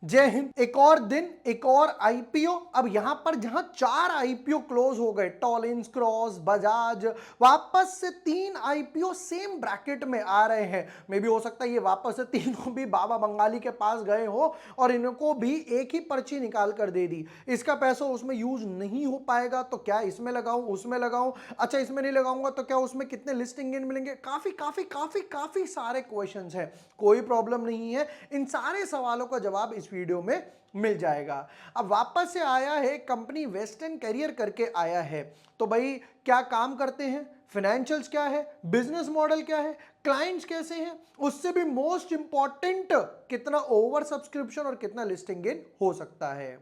जय हिंद। एक और दिन, एक और आईपीओ। अब यहां पर जहां 4 आईपीओ क्लोज हो गए, टॉलिन्स, क्रॉस, बजाज, वापस से 3 आईपीओ सेम ब्रैकेट में आ रहे हैं। मे भी हो सकता है ये वापस से तीनों भी बाबा बंगाली के पास गए हो और इनको भी एक ही पर्ची निकाल कर दे दी। इसका पैसा उसमें यूज नहीं हो पाएगा तो क्या इसमें लगाऊं, उसमें लगाऊं, अच्छा इसमें नहीं लगाऊंगा तो क्या उसमें कितने लिस्टिंग गेन मिलेंगे। काफी काफी काफी काफी सारे क्वेश्चंस हैं। कोई प्रॉब्लम नहीं है, इन सारे सवालों का जवाब इस वीडियो में मिल जाएगा। अब वापस से आया है कंपनी वेस्टर्न कैरियर करके आया है। तो भाई क्या काम करते हैं, फाइनेंशियल्स क्या है, बिजनेस मॉडल क्या है, क्लाइंट्स कैसे हैं, उससे भी मोस्ट इंपॉर्टेंट कितना ओवर सब्सक्रिप्शन और कितना लिस्टिंग गेन हो सकता है।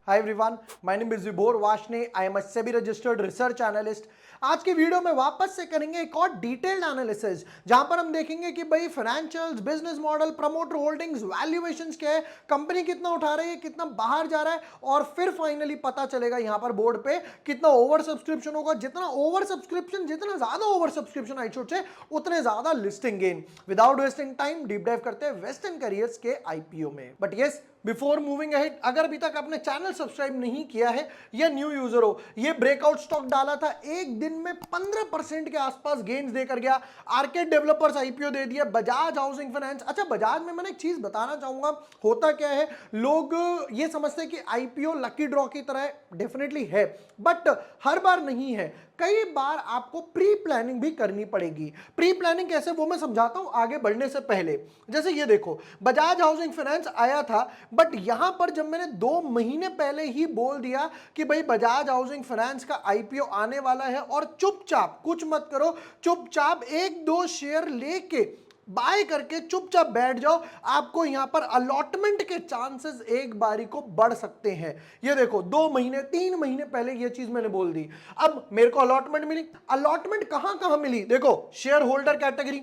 Hi everyone, my name is Vibhor Vashne. I am a SEBI registered research analyst. आज की वीडियो में वापस से करेंगे एक और डिटेल्ड एनालिसिस, जहां पर हम देखेंगे कि भाई financials, business model, promoter holdings, valuations क्या है, कंपनी कितना उठा रही है, कितना बाहर जा रहा है, और फिर फाइनली पता चलेगा यहां पर बोर्ड पे कितना ओवर सब्सक्रिप्शन होगा। जितना ओवर सब्सक्रिप्शन, जितना ज्यादा over subscription I should say, उतने ज्यादा listing gain. Without wasting time deep dive करते हैं वेस्टर्न कैरियर्स के आईपीओ में। But yes, before moving ahead, अगर अभी तक आपने चैनल सब्सक्राइब नहीं किया है या न्यू यूजर हो, ये ब्रेकआउट स्टॉक डाला था, एक दिन में 15% के आसपास गेन्स देकर गया। आर्केड डेवलपर्स आईपीओ दे दिया, बजाज हाउसिंग फाइनेंस। अच्छा, बजाज में मैंने एक चीज बताना चाहूंगा, होता क्या है, लोग ये समझते हैं कि आईपीओ लकी ड्रॉ की तरह, डेफिनेटली है, बट हर बार नहीं है। कई बार आपको प्री प्लानिंग भी करनी पड़ेगी। प्री प्लानिंग कैसे, वो मैं समझाता हूं आगे बढ़ने से पहले। जैसे ये देखो, बजाज हाउसिंग फाइनेंस आया था, बट यहां पर जब मैंने 2 महीने पहले ही बोल दिया कि भाई बजाज हाउसिंग फाइनेंस का आईपीओ आने वाला है और चुपचाप कुछ मत करो, चुपचाप 1-2 शेयर लेके बाय करके चुपचाप बैठ जाओ, आपको यहां पर अलॉटमेंट के चांसेस एक बारी को बढ़ सकते हैं। ये देखो, 2 महीने 3 महीने पहले ये चीज मैंने बोल दी। अब मेरे को अलॉटमेंट मिली। अलॉटमेंट कहां कहां मिली, देखो, share holder category,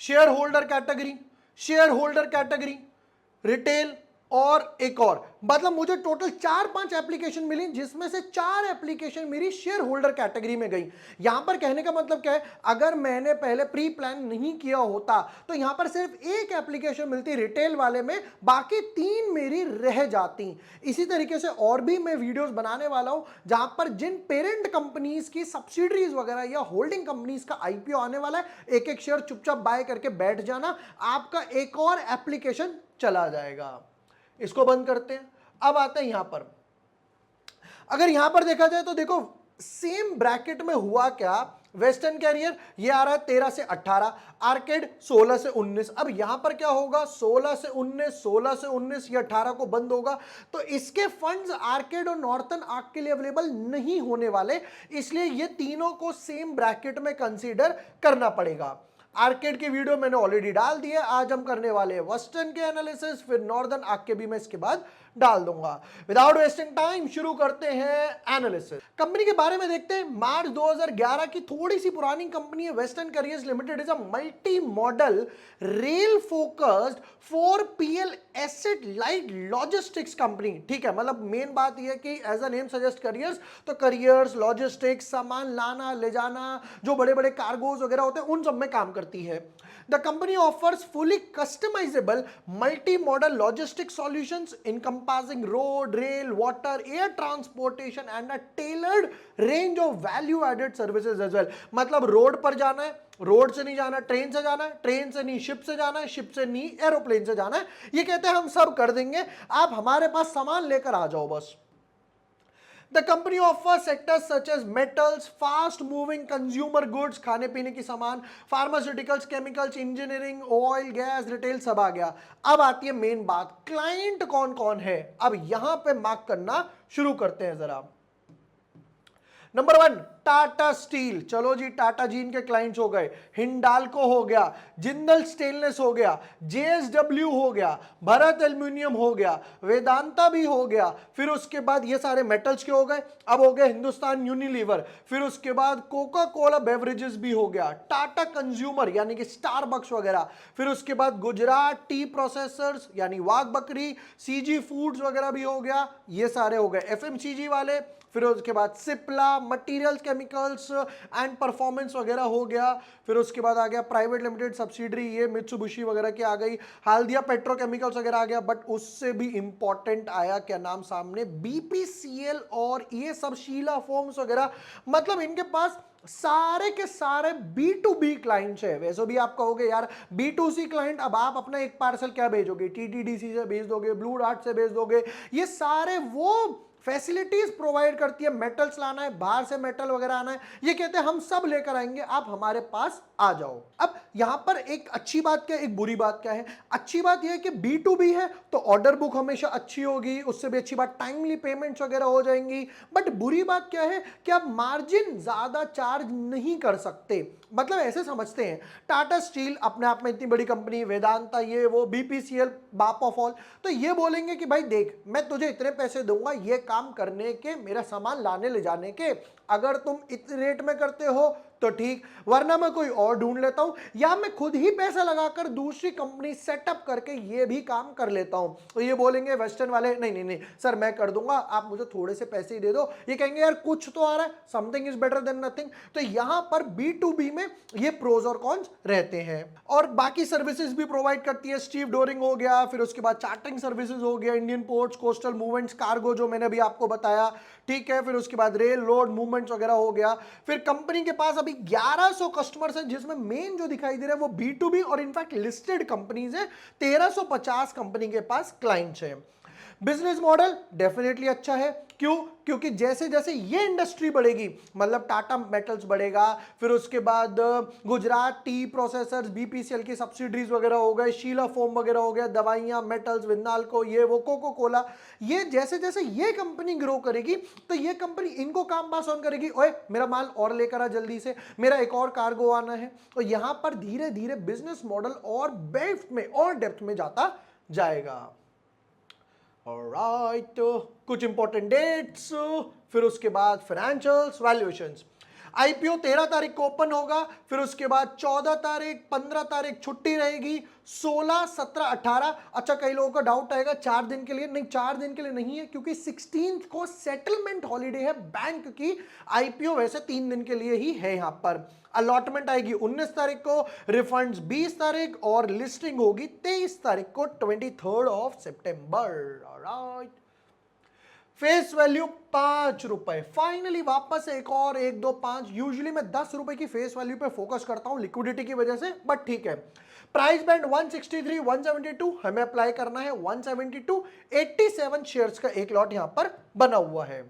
share holder category, share holder category, retail और एक और, मतलब मुझे टोटल 4-5 एप्लीकेशन मिली, जिसमें से 4 एप्लीकेशन मेरी शेयर होल्डर कैटेगरी में गई। यहां पर कहने का मतलब क्या है, अगर मैंने पहले प्री प्लान नहीं किया होता तो यहां पर सिर्फ एक एप्लीकेशन मिलती रिटेल वाले में, बाकी 3 मेरी रह जाती। इसी तरीके से और भी मैं वीडियोस बनाने वाला हूं, जहां पर जिन पेरेंट कंपनीज की सब्सिडरीज वगैरह या होल्डिंग कंपनीज का आईपीओ आने वाला है, एक एक शेयर चुपचाप बाय करके बैठ जाना, आपका एक और एप्लीकेशन चला जाएगा। इसको बंद करते हैं। अब आते हैं यहां पर, अगर यहां पर देखा जाए तो देखो, सेम ब्रैकेट में हुआ क्या, वेस्टर्न कैरियर ये आ रहा है 13 से 18, आर्केड 16 से 19। अब यहां पर क्या होगा, 16 से 19, 16 से 19, ये 18 को बंद होगा, तो इसके फंड्स आर्केड और नॉर्थन आर्क के लिए अवेलेबल नहीं होने वाले, इसलिए ये तीनों को सेम ब्रैकेट में कंसीडर करना पड़ेगा। आर्केड की वीडियो मैंने ऑलरेडी डाल दी है, आज हम करने वाले हैं वेस्टर्न के एनालिसिस, फिर नॉर्दर्न आर्क के भी मैं इसके बाद डाल दूंगा। विदाउट वेस्टिंग टाइम शुरू करते हैं एनालिसिस। कंपनी के बारे में देखते हैं। मार्च 2011 की थोड़ी सी पुरानी कंपनी है western carriers limited. Is a multi modal rail focused 4PL asset light logistics company. ठीक है, मतलब मेन बात यह है कि as a name suggest carriers, तो करियर्स, लॉजिस्टिक्स, सामान लाना ले जाना, जो बड़े बड़े कार्गोज वगैरह होते हैं, उन सब में काम करती है। The company offers fully customisable multi modal logistics solutions encompassing road, rail, water, air transportation and a tailored range of value added services as well। मतलब रोड पर जाना है, रोड से नहीं जाना, ट्रेन से जाना है, ट्रेन से नहीं शिप से जाना है, शिप से नहीं एरोप्लेन से जाना है, ये कहते हैं हम सब कर देंगे, आप हमारे पास सामान लेकर आ जाओ बस। The company offers sectors such as metals, fast moving consumer goods, खाने पीने की सामान, pharmaceuticals, chemicals, engineering, oil, gas, retail, सब आ गया। अब आती है मेन बात, क्लाइंट कौन कौन है। अब यहां पे मार्क करना शुरू करते हैं जरा। Number 1, Tata steel. चलो जी, टाटा जी इनके क्लाइंट्स हो गए। हिंडाल्को हो गया, जिंदल स्टेनलेस हो गया, जेएसडब्ल्यू हो गया, भारत एल्यूमिनियम हो गया, वेदांता भी हो गया। फिर उसके बाद ये सारे मेटल्स के हो गए। अब हो गया हिंदुस्तान यूनिलीवर। फिर उसके बाद कोका कोला बेवरेजेस भी हो गया, टाटा कंज्यूमर यानी कि स्टारबक्स वगैरह। फिर उसके बाद गुजरात टी प्रोसेसर्स यानी वाघ बकरी, सीजी फूड्स वगैरह भी हो गया, ये सारे हो गए एफएमसीजी वाले। फिर उसके बाद Cipla materials chemicals and performance वगैरह हो गया, फिर उसके बाद आ गया प्राइवेट लिमिटेड सब्सिडरी ये मित्सुबिशी वगैरह की आ गई, हाल्दिया पेट्रोकेमिकल्स वगैरह आ गया, बट उससे भी इंपॉर्टेंट आया क्या नाम सामने, बीपीसीएल, और ये सब शीला फोम्स वगैरह, मतलब इनके पास सारे के सारे बी टू बी क्लाइंट्स है। वैसे भी आप कहोगे यार बी टू सी क्लाइंट, अब आप अपना एक पार्सल क्या भेजोगे, टीटीडीसी से भेज दोगे, ब्लू डार्ट से भेज दोगे, ये सारे वो फैसिलिटीज प्रोवाइड करती है, मेटल्स लाना है बाहर से, मेटल वगैरह आना है, ये कहते हैं हम सब लेकर आएंगे, आप हमारे पास आ जाओ। अब यहां पर एक अच्छी बात क्या है, एक बुरी बात क्या है। अच्छी बात यह है कि बी टू बी है तो ऑर्डर बुक हमेशा अच्छी होगी, उससे भी अच्छी बात टाइमली पेमेंट्स वगैरह हो जाएंगी, बट बुरी बात क्या है कि आप मार्जिन ज्यादा चार्ज नहीं कर सकते। मतलब ऐसे समझते हैं, टाटा स्टील अपने आप में इतनी बड़ी कंपनी, वेदांता ये वो, बीपीसीएल बाप ऑफ ऑल, तो ये बोलेंगे कि भाई देख मैं तुझे इतने पैसे दूंगा ये काम करने के, मेरा सामान लाने ले जाने के, अगर तुम इतने रेट में करते हो तो ठीक, वरना मैं कोई और ढूंढ लेता हूं, या मैं खुद ही पैसा लगाकर दूसरी कंपनी सेटअप करके ये भी काम कर लेता हूं। तो ये बोलेंगे वेस्टर्न वाले नहीं नहीं नहीं सर मैं कर दूंगा, आप मुझे थोड़े से पैसे ही दे दो, ये कहेंगे यार कुछ तो आ रहा है, something is better than nothing. तो यहां पर बी टू बी में ये प्रोज और कॉन्स रहते हैं, और बाकी सर्विसेज भी प्रोवाइड करती है, स्टीव डोरिंग हो गया, फिर उसके बाद चार्टरिंग सर्विसेज हो गया, Indian ports, coastal movements, cargo जो मैंने अभी आपको बताया, ठीक है, फिर उसके बाद रेल लोड मूवमेंट्स वगैरह हो गया। फिर कंपनी के पास अभी 1100 कस्टमर्स हैं, जिसमें मेन जो दिखाई दे रहा है वो बी टू बी और इनफैक्ट लिस्टेड कंपनीज है, 1350 कंपनी के पास क्लाइंट्स हैं। बिजनेस मॉडल डेफिनेटली अच्छा है, क्यों, क्योंकि जैसे जैसे ये इंडस्ट्री बढ़ेगी, मतलब टाटा मेटल्स बढ़ेगा, फिर उसके बाद गुजरात टी प्रोसेसर्स, बीपीसीएल की सब्सिडरीज वगैरह हो गए, शीला फोम वगैरह हो गया, दवाइयां, मेटल्स, विंदाल्को, ये वो, कोको कोला, ये जैसे जैसे ये कंपनी ग्रो करेगी तो ये कंपनी इनको काम पास ऑन करेगी, ओए मेरा माल और लेकर आ जल्दी से, मेरा एक और कार्गो आना है। तो यहां पर धीरे धीरे बिजनेस मॉडल और डेप्थ में जाता जाएगा। ऑलराइट, कुछ इंपॉर्टेंट डेट्स, फिर उसके बाद फाइनेंशियल्स, वैल्यूएशंस। आईपीओ 13 तारीख को ओपन होगा, फिर उसके बाद 14 तारीख 15 तारीख छुट्टी रहेगी, 16 17 18, अच्छा कई लोगों का डाउट आएगा 4 दिन के लिए, नहीं 4 दिन के लिए नहीं है, क्योंकि 16 को सेटलमेंट हॉलीडे है बैंक की, आईपीओ वैसे 3 दिन के लिए ही है। यहां पर अलॉटमेंट आएगी 19 तारीख को, रिफंड्स 20 तारीख, और लिस्टिंग होगी 23 तारीख को, 23 सितंबर। ऑलराइट, फेस वैल्यू 5 रुपए, फाइनली वापस एक और 1 2 5, यूजुअली मैं 10 रुपए की फेस वैल्यू पे फोकस करता हूं लिक्विडिटी की वजह से, बट ठीक है। प्राइस बैंड 163 172, हमें अप्लाई करना है 172, 87 शेयर्स का एक लॉट यहां पर बना हुआ है।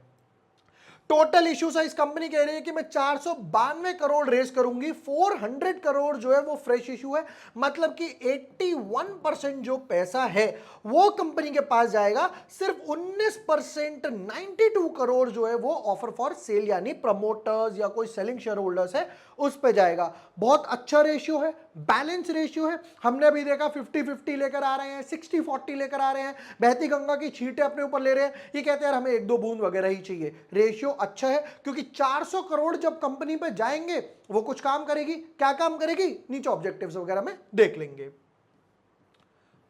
टोटल इश्यू साइज कंपनी कह रही है कि मैं 492 करोड़ रेस करूंगी, 400 करोड़ जो है वो फ्रेश इश्यू है, मतलब कि 81% जो पैसा है वो कंपनी के पास जाएगा, सिर्फ 19% 92 करोड़ जो है वो ऑफर फॉर सेल यानी प्रमोटर्स या कोई सेलिंग शेयर होल्डर्स है उस पे जाएगा। बहुत अच्छा रेशियो है, बैलेंस रेशियो है, हमने अभी देखा 50-50 लेकर आ रहे हैं, 60-40 लेकर आ रहे हैं, बहती गंगा की छींटे अपने ऊपर ले रहे हैं, ये कहते हैं यार हमें 1-2 बूंद वगैरह ही चाहिए। रेशियो अच्छा है, क्योंकि 400 करोड़ जब कंपनी पे जाएंगे वो कुछ काम करेगी, क्या काम करेगी नीचे ऑब्जेक्टिव्स वगैरह में देख लेंगे।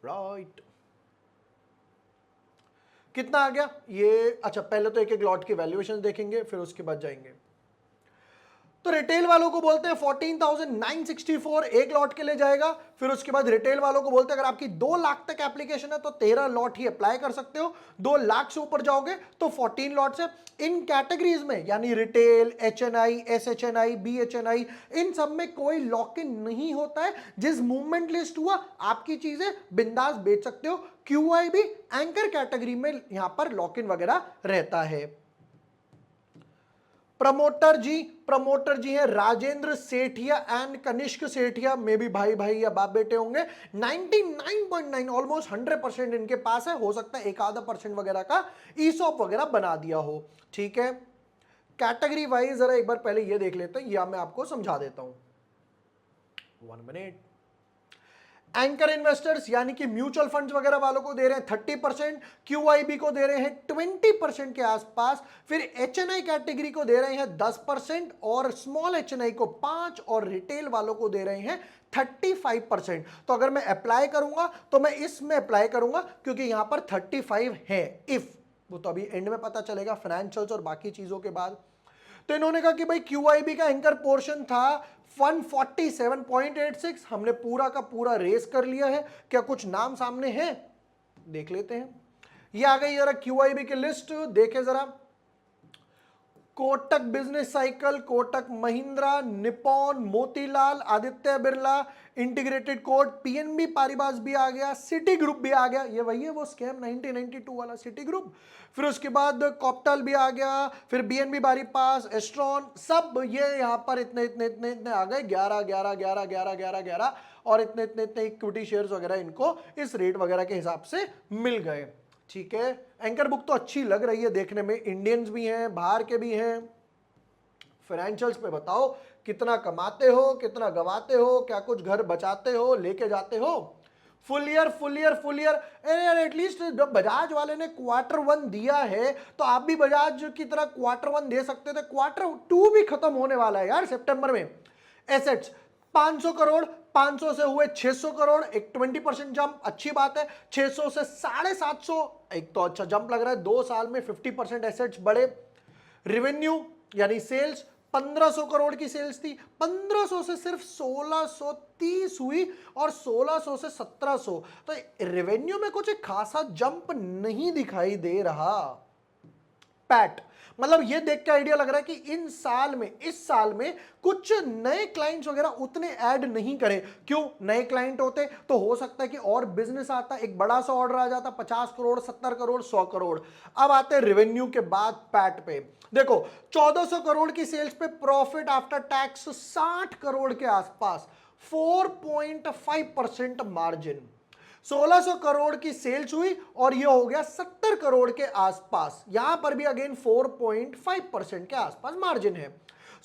राइट, कितना आ गया ये, अच्छा पहले तो एक एक लॉट की वैल्यूएशन देखेंगे फिर उसके बाद जाएंगे। तो रिटेल वालों को बोलते हैं 14,964 एक लॉट के लिए जाएगा, फिर उसके बाद रिटेल वालों को बोलते हैं अगर आपकी 2 लाख तक एप्लीकेशन है तो 13 लॉट ही अप्लाई कर सकते हो, 2 लाख से ऊपर जाओगे तो 14 लॉट्स है। इन कैटेगरीज में यानी रिटेल, एचएनआई, एसएचएनआई, बीएचएनआई, इन सब में कोई लॉक इन नहीं होता है, जिस मूवमेंट लिस्ट हुआ आपकी चीजें बिंदास बेच सकते हो। क्यूआई भी एंकर कैटेगरी में यहां पर लॉक इन वगैरह रहता है। प्रमोटर जी हैं राजेंद्र सेठिया एंड कनिष्क सेठिया, में भी भाई भाई या बाप बेटे होंगे। 99.9 ऑलमोस्ट 100% इनके पास है, हो सकता है एक आधा % वगैरह का ईसॉप वगैरह बना दिया हो, ठीक है। कैटेगरी वाइज जरा एक बार पहले ये देख लेते हैं या मैं आपको समझा देता हूं, 1 मिनट। एंकर इन्वेस्टर्स यानी कि म्यूचुअल फंड्स वगैरह वालों को दे रहे हैं 30%, क्यूआईबी को दे रहे हैं 20% के आसपास, फिर एचएनआई कैटेगरी को दे रहे हैं 10%, और स्मॉल एचएनआई को 5%, और रिटेल वालों को दे रहे हैं 35%। तो अगर मैं अप्लाई करूंगा तो मैं इसमें अप्लाई करूंगा क्योंकि यहां पर 35 है। इफ वो तो अभी एंड में पता चलेगा फाइनेंशियल्स और बाकी चीजों के बाद। तो इन्होंने कहा कि भाई QIB का एंकर पोर्शन था 147.86, हमने पूरा का पूरा रेस कर लिया है। क्या कुछ नाम सामने है, देख लेते हैं। ये आ गई जरा QIB की लिस्ट, देखे जरा। Kotak business cycle, Kotak Mahindra, Nippon, Motilal, Aditya Birla, integrated code, PNB पारिबास भी आ गया, सिटी ग्रुप भी आ गया, ये वही है वो स्कैम 1992 वाला सिटी ग्रुप। फिर उसके बाद कॉप्टल भी आ गया, फिर BNB पारिबास, एस्ट्रॉन, सब ये यहाँ पर इतने इतने इतने इतने आ गए, 11 11 11 11 11 11 और इतने इतने इतने इक्विटी शेयर्स वगैरह इनको इस रेट वगैरह के हिसाब से मिल गए। ठीक है, एंकर बुक तो अच्छी लग रही है देखने में, इंडियंस भी हैं, बाहर के भी हैं। फाइनेंशियल्स पे बताओ कितना कमाते हो, कितना गवाते हो, क्या कुछ घर बचाते हो, लेके जाते हो। Full year full year full year, यार एटलीस्ट जब बजाज वाले ने Q1 दिया है तो आप भी बजाज की तरह Q1 दे सकते थे। Q2 भी खत्म होने वाला है यार सितंबर में। एसेट्स 500 करोड़, 500 से हुए 600 करोड़, एक 20% जंप, अच्छी बात है। 600 से 750, एक तो अच्छा जंप लग रहा है, 2 साल में 50% एसेट्स बढ़े। रेवेन्यू यानी सेल्स 1500 करोड़ की सेल्स थी, 1500 से सिर्फ 1630 हुई और 1600 से 1700, तो रेवेन्यू में कुछ एक खासा जंप नहीं दिखाई दे रहा। पैट मतलब ये देख के आइडिया लग रहा है कि इस साल में कुछ नए क्लाइंट्स वगैरह उतने ऐड नहीं करे। क्यों? नए क्लाइंट होते तो हो सकता है कि और बिजनेस आता, एक बड़ा सा ऑर्डर आ जाता, 50 करोड़ 70 करोड़ 100 करोड़। अब आते रेवेन्यू के बाद पैट पे, देखो 1400 करोड़ की सेल्स पे प्रॉफिट आफ्टर टैक्स 60 करोड़ के आसपास, 4.5% मार्जिन। 1600 करोड़ की सेल्स हुई और ये हो गया 70 करोड़ के आसपास, यहां पर भी अगेन 4.5% के आसपास मार्जिन है।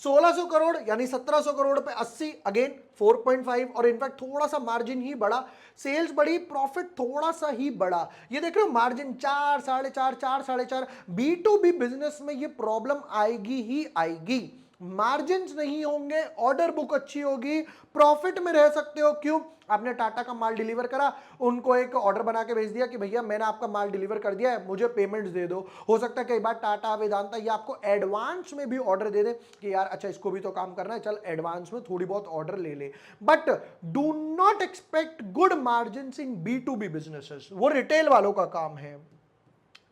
1600 करोड़ यानी 1700 करोड़ पे 80, अगेन 4.5, और इनफैक्ट थोड़ा सा मार्जिन ही बढ़ा, सेल्स बढ़ी, प्रॉफिट थोड़ा सा ही बढ़ा। ये देख रहे हो मार्जिन 4, 4.5, 4, 4.5। B2B बिजनेस में ये प्रॉब्लम आएगी ही आएगी। मार्जिन्स नहीं होंगे, ऑर्डर बुक अच्छी होगी, प्रॉफिट में रह सकते हो। क्यों? आपने टाटा का माल डिलीवर करा, उनको एक ऑर्डर बना के भेज दिया कि भैया मैंने आपका माल डिलीवर कर दिया है, मुझे पेमेंट्स दे दो। हो सकता है कई बार टाटा वेदांता ये आपको एडवांस में भी ऑर्डर दे दे कि यार अच्छा इसको भी तो काम करना है, चल एडवांस में थोड़ी बहुत ऑर्डर ले ले। But do not expect good margin in B2B businesses, वो रिटेल वालों का काम है।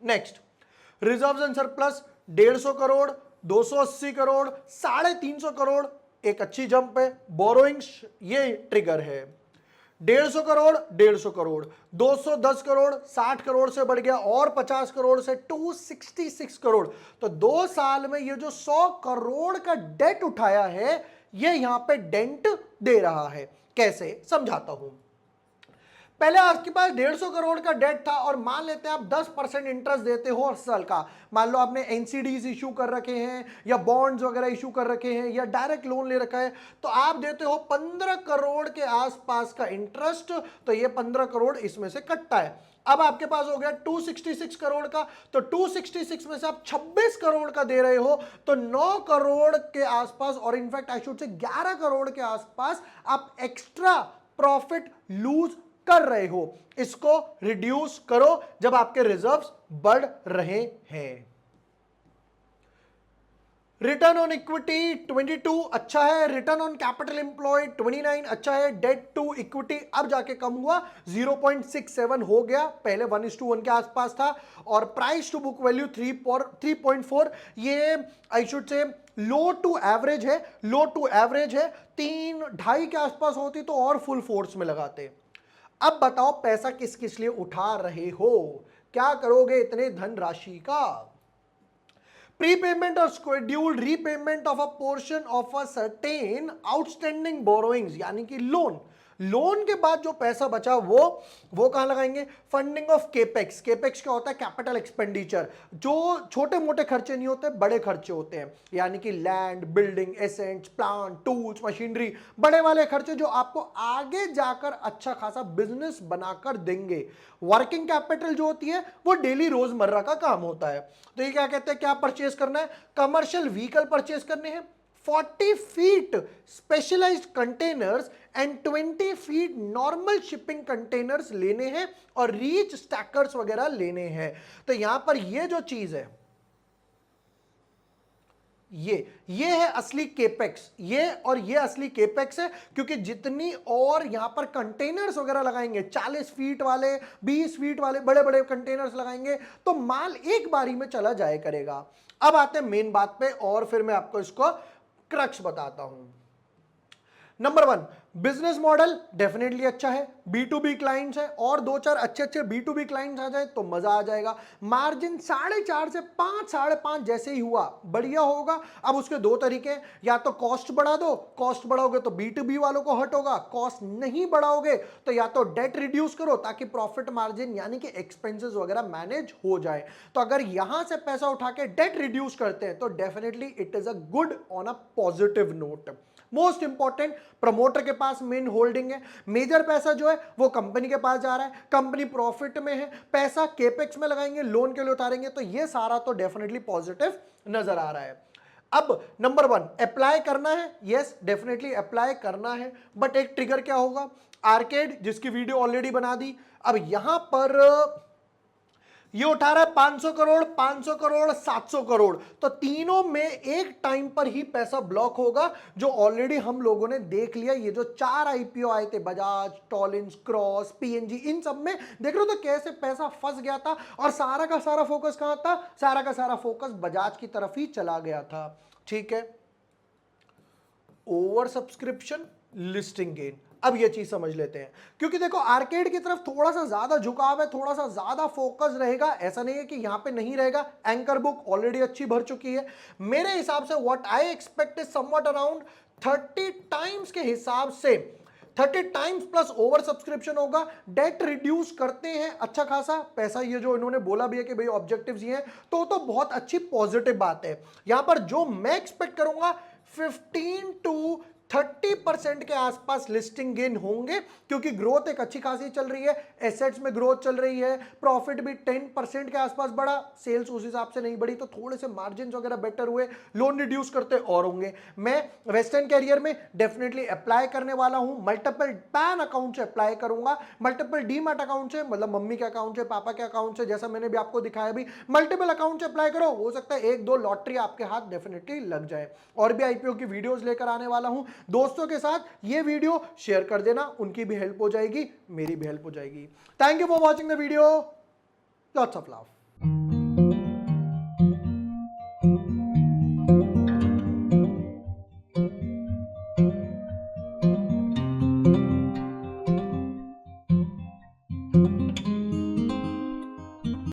Next, reserves and surplus 150 crore, 280 crore, 350 crore, एक अच्छी जंप है। बोरोइंग्स ये ट्रिगर है, 150 करोड़ 150 करोड़, 210 करोड़ 60 करोड़ से बढ़ गया और 50 करोड़ से 266 करोड़। तो 2 साल में ये जो 100 करोड़ का डेट उठाया है ये यहां पे डेंट दे रहा है। कैसे? समझाता हूं। पहले आपके पास 150 करोड़ का डेट था और मान लेते हैं आप 10% इंटरेस्ट देते हो हर साल का। मान लो आपने NCDs इशू कर रखे हैं या बॉन्ड्स वगैरह इशू कर रखे हैं या डायरेक्ट लोन ले रखा है, तो आप देते हो 15 करोड़ के आसपास का इंटरेस्ट, तो ये 15 करोड़ इसमें से कटता है। अब आपके पास हो गया 266 करोड़ का, तो 266 में से आप 26 करोड़ का दे रहे हो, तो 9 करोड़ के आसपास, और in fact I should say 11 crore के आसपास आप एक्स्ट्रा प्रॉफिट लूज कर रहे हो। इसको रिड्यूस करो जब आपके रिजर्व्स बढ़ रहे हैं। रिटर्न ऑन इक्विटी 22 अच्छा है, रिटर्न ऑन कैपिटल एम्प्लॉयड 29 अच्छा है, डेट टू इक्विटी अब जाके कम हुआ, 0.67 हो गया, पहले 1:1 के आसपास था, और प्राइस टू बुक वैल्यू 3.4, ये I should say low to average है, 3.5 के आसपास होती तो और फुल फोर्स में लगाते। अब बताओ पैसा किस किस लिए उठा रहे हो, क्या करोगे इतने धनराशि का? प्रीपेमेंट और scheduled repayment of a portion of a certain outstanding borrowings, यानी कि लोन के बाद जो पैसा बचा वो कहां लगाएंगे? Funding of capex. केपेक्स क्या होता है? कैपिटल एक्सपेंडिचर, जो छोटे मोटे खर्चे नहीं होते, बड़े खर्चे होते हैं, यानी कि land, building, assets, plant, tools, machinery, बड़े वाले खर्चे जो आपको आगे जाकर अच्छा खासा बिजनेस बनाकर देंगे। वर्किंग कैपिटल जो होती है वो डेली रोजमर्रा का काम होता है। तो ये क्या कहते हैं, क्या परचेस करना है? कमर्शियल व्हीकल परचेस करने हैं, 40 feet specialised containers and 20 feet normal shipping containers लेने हैं और रीच स्टैकर्स वगैरह लेने हैं। तो यहां पर ये जो चीज है, ये है असली केपेक्स, ये और ये असली केपेक्स है, क्योंकि जितनी और यहां पर कंटेनर्स वगैरह लगाएंगे, 40 फीट वाले, 20 फीट वाले बड़े बड़े कंटेनर्स लगाएंगे, तो माल एक बारी में चला जाए करेगा। अब आते हैं मेन बात पे और फिर मैं आपको इसको क्रक्स बताता हूं। नंबर 1, बिजनेस मॉडल डेफिनेटली अच्छा है, B2B क्लाइंट्स है, और 2-4 अच्छे B2B क्लाइंट्स आ जाए तो मजा आ जाएगा। मार्जिन 4.5 से 5-5.5 जैसे ही हुआ बढ़िया होगा। अब उसके दो तरीके हैं, या तो कॉस्ट बढ़ा दो, कॉस्ट बढ़ाओगे तो B2B वालों को हट होगा, कॉस्ट नहीं बढ़ाओगे तो या तो डेट रिड्यूस करो ताकि प्रॉफिट मार्जिन यानी कि एक्सपेंसेस वगैरह मैनेज हो जाए। तो अगर यहां से पैसा उठा के डेट रिड्यूस करते हैं तो definitely it is a good on a positive note. Most important, promoter के पास मेन होल्डिंग है, मेजर पैसा जो है वो कंपनी के पास जा रहा है, कंपनी प्रॉफिट में है, पैसा केपेक्स में लगाएंगे, लोन के लिए उतारेंगे, तो ये सारा तो डेफिनेटली पॉजिटिव नजर आ रहा है। अब नंबर 1, अप्लाई करना है, यस डेफिनेटली अप्लाई करना है, बट एक ट्रिगर क्या होगा, आर्केड जिसकी वीडियो ऑलरेडी बना दी। अब यहां पर ये उठा रहा है 500 करोड़, 500 करोड़, 700 करोड़, तो तीनों में एक टाइम पर ही पैसा ब्लॉक होगा, जो ऑलरेडी हम लोगों ने देख लिया। ये जो 4 आईपीओ आए थे, बजाज, टॉलिन्स, क्रॉस, पीएनजी, इन सब में देख रहे हो तो कैसे पैसा फंस गया था, और सारा का सारा फोकस कहां था, सारा का सारा फोकस बजाज की तरफ ही चला गया था। ठीक है, ओवर सब्सक्रिप्शन, लिस्टिंग गेन, अब ये चीज समझ लेते हैं, क्योंकि देखो आर्केड की तरफ थोड़ा सा ज्यादा झुकाव है, थोड़ा सा ज्यादा फोकस रहेगा, ऐसा नहीं है कि यहां पे नहीं रहेगा। एंकर बुक ऑलरेडी अच्छी भर चुकी है, मेरे हिसाब से what I expect is somewhat around 30 times के हिसाब से 30 टाइम्स प्लस ओवर सब्सक्रिप्शन होगा। डेट रिड्यूस करते हैं अच्छा खासा पैसा, ये जो इन्होंने बोला भी है कि भाई ऑब्जेक्टिव्स ये हैं, तो बहुत अच्छी पॉजिटिव बात है। यहां पर जो मैं एक्सपेक्ट करूंगा 15 to 30% के आसपास लिस्टिंग गेन होंगे, क्योंकि ग्रोथ एक अच्छी खासी चल रही है, एसेट्स में ग्रोथ चल रही है, प्रॉफिट भी 10% के आसपास बढ़ा, सेल्स उस हिसाब से नहीं बढ़ी, तो थोड़े से मार्जिन वगैरह बेटर हुए, लोन रिड्यूस करते और होंगे। मैं वेस्टर्न कैरियर में डेफिनेटली अप्लाई करने वाला हूं, मल्टीपल पैन अकाउंट से अप्लाई करूंगा, मल्टीपल डीमैट अकाउंट से, मतलब मम्मी के अकाउंट से, पापा के अकाउंट से, जैसा मैंने भी आपको दिखाया, भी मल्टीपल अकाउंट से अप्लाई करो, हो सकता है 1-2 लॉटरी आपके हाथ डेफिनेटली लग जाए। और भी आईपीओ की वीडियोस लेकर आने वाला हूं, दोस्तों के साथ ये वीडियो शेयर कर देना, उनकी भी हेल्प हो जाएगी, मेरी भी हेल्प हो जाएगी। Thank you for watching the video, lots of love.